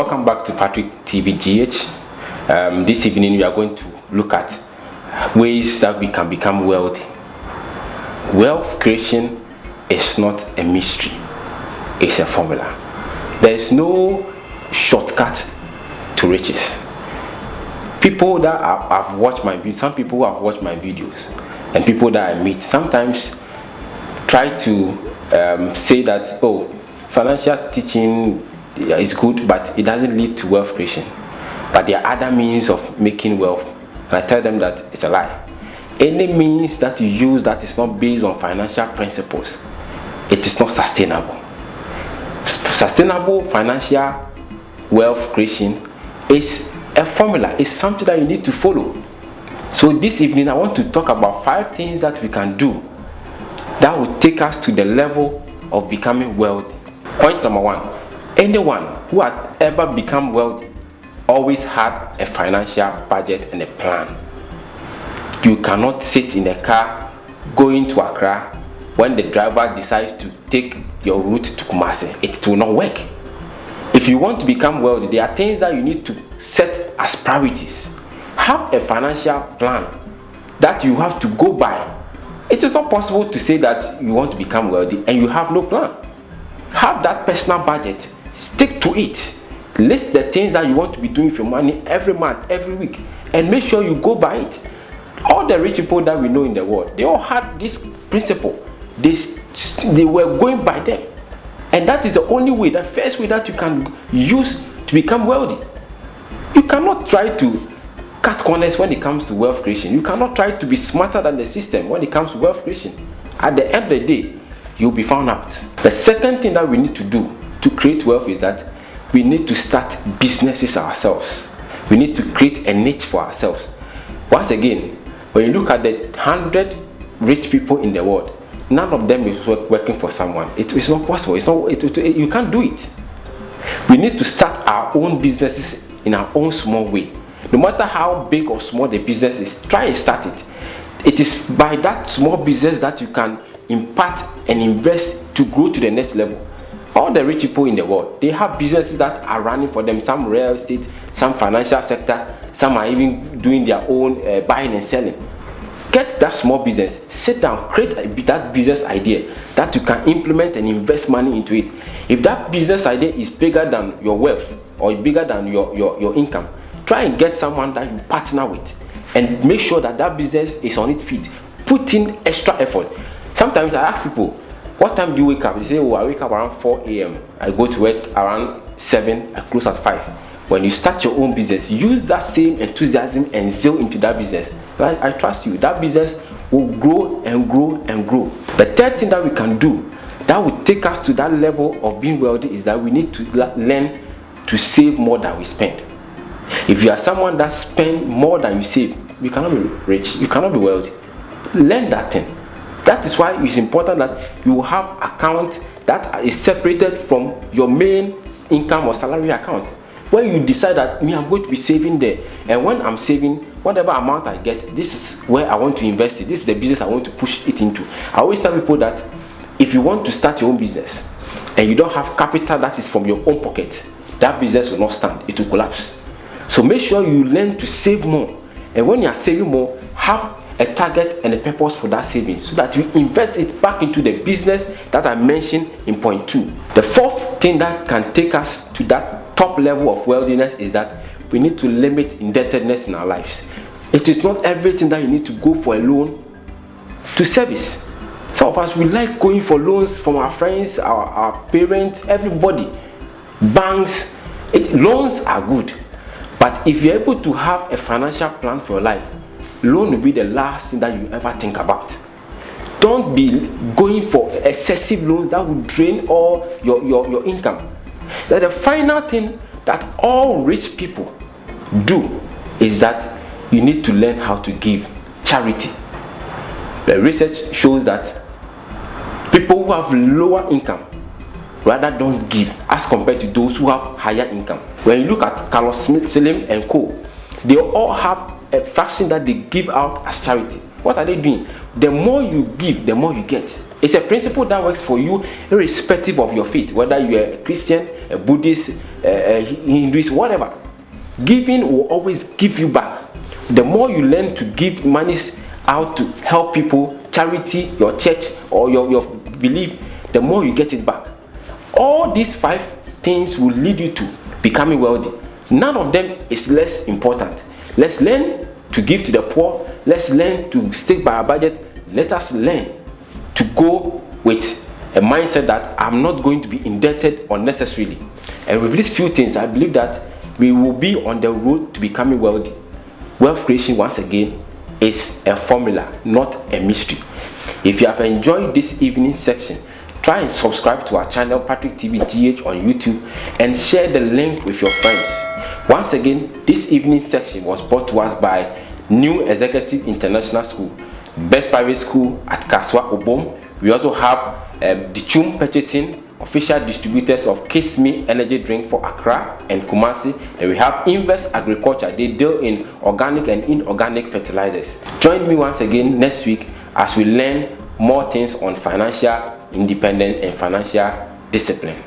Welcome back to Patrick TVGH. This evening we are going to look at ways that we can become wealthy. Wealth creation is not a mystery, it's a formula. There is no shortcut to riches. People that have watched my videos, some people who have watched my videos, and people that I meet sometimes try to say that, oh, financial teaching is good, but it doesn't lead to wealth creation. But there are other means of making wealth, and I tell them that it's a lie. Any means that you use that is not based on financial principles, it is not sustainable. Sustainable financial wealth creation is a formula, it's something that you need to follow. So this evening I want to talk about 5 things that we can do that will take us to the level of becoming wealthy. Point number 1, anyone who has ever become wealthy always had a financial budget and a plan. You cannot sit in a car going to Accra when the driver decides to take your route to Kumasi. It will not work. If you want to become wealthy, there are things that you need to set as priorities. Have a financial plan that you have to go by. It is not possible to say that you want to become wealthy and you have no plan. Have that personal budget. Stick to it. List the things that you want to be doing with your money every month, every week, and make sure you go by it. All the rich people that we know in the world, they all had this principle. They were going by them. And that is the only way, the first way that you can use to become wealthy. You cannot try to cut corners when it comes to wealth creation. You cannot try to be smarter than the system when it comes to wealth creation. At the end of the day, you'll be found out. The second thing that we need to do to create wealth is that we need to start businesses ourselves. We need to create a niche for ourselves. Once again, when you look at the 100 rich people in the world, none of them is working for someone. It's not possible. You can't do it. We need to start our own businesses in our own small way. No matter how big or small the business is, try and start it. It is by that small business that you can impact and invest to grow to the next level. All the rich people in the world, they have businesses that are running for them. Some real estate, some financial sector, some are even doing their own buying and selling. Get that small business, sit down, create that business idea that you can implement and invest money into it. If that business idea is bigger than your wealth or bigger than your income, try and get someone that you partner with and make sure that that business is on its feet. Put in extra effort. Sometimes I ask people, what time do you wake up? They say, oh, I wake up around 4 a.m. I go to work around 7, I close at 5. When you start your own business, use that same enthusiasm and zeal into that business. Right? I trust you, that business will grow and grow and grow. The third thing that we can do that will take us to that level of being wealthy is that we need to learn to save more than we spend. If you are someone that spends more than you save, you cannot be rich, you cannot be wealthy. Learn that thing. That is why it's important that you have account that is separated from your main income or salary account. When you decide that I'm going to be saving there, and when I'm saving, whatever amount I get, this is where I want to invest it. This is the business I want to push it into. I always tell people that if you want to start your own business and you don't have capital that is from your own pocket, that business will not stand. It will collapse. So make sure you learn to save more. And when you are saving more, have a target and a purpose for that savings so that you invest it back into the business that I mentioned in point 2. The fourth thing that can take us to that top level of wealthiness is that we need to limit indebtedness in our lives. It is not everything that you need to go for a loan to service. Some of us, we like going for loans from our friends, our parents, everybody. Banks, loans are good. But if you're able to have a financial plan for your life, loan will be the last thing that you ever think about. Don't be going for excessive loans that will drain all your income. That the final thing that all rich people do is that you need to learn how to give charity. The research shows that people who have lower income rather don't give as compared to those who have higher income. When you look at Carlos Slim and Co., they all have a fraction that they give out as charity. What are they doing? The more you give, the more you get. It's a principle that works for you irrespective of your faith, whether you are a Christian, a Buddhist, a Hinduist, whatever. Giving will always give you back. The more you learn to give money out to help people, charity, your church, or your belief, the more you get it back. All these 5 things will lead you to becoming wealthy. None of them is less important. Let's learn to give to the poor. Let's learn to stick by our budget. Let us learn to go with a mindset that I'm not going to be indebted unnecessarily. And with these few things, I believe that we will be on the road to becoming wealthy. Wealth creation, once again, is a formula, not a mystery. If you have enjoyed this evening section, try and subscribe to our channel, Patrick TV GH on YouTube, and share the link with your friends. Once again, this evening section was brought to us by New Executive International School, best private school at Kaswa Obom. We also have Dichum Purchasing, official distributors of Kismi energy drink for Accra and Kumasi. And we have Invest Agriculture. They deal in organic and inorganic fertilizers. Join me once again next week as we learn more things on financial independence and financial discipline.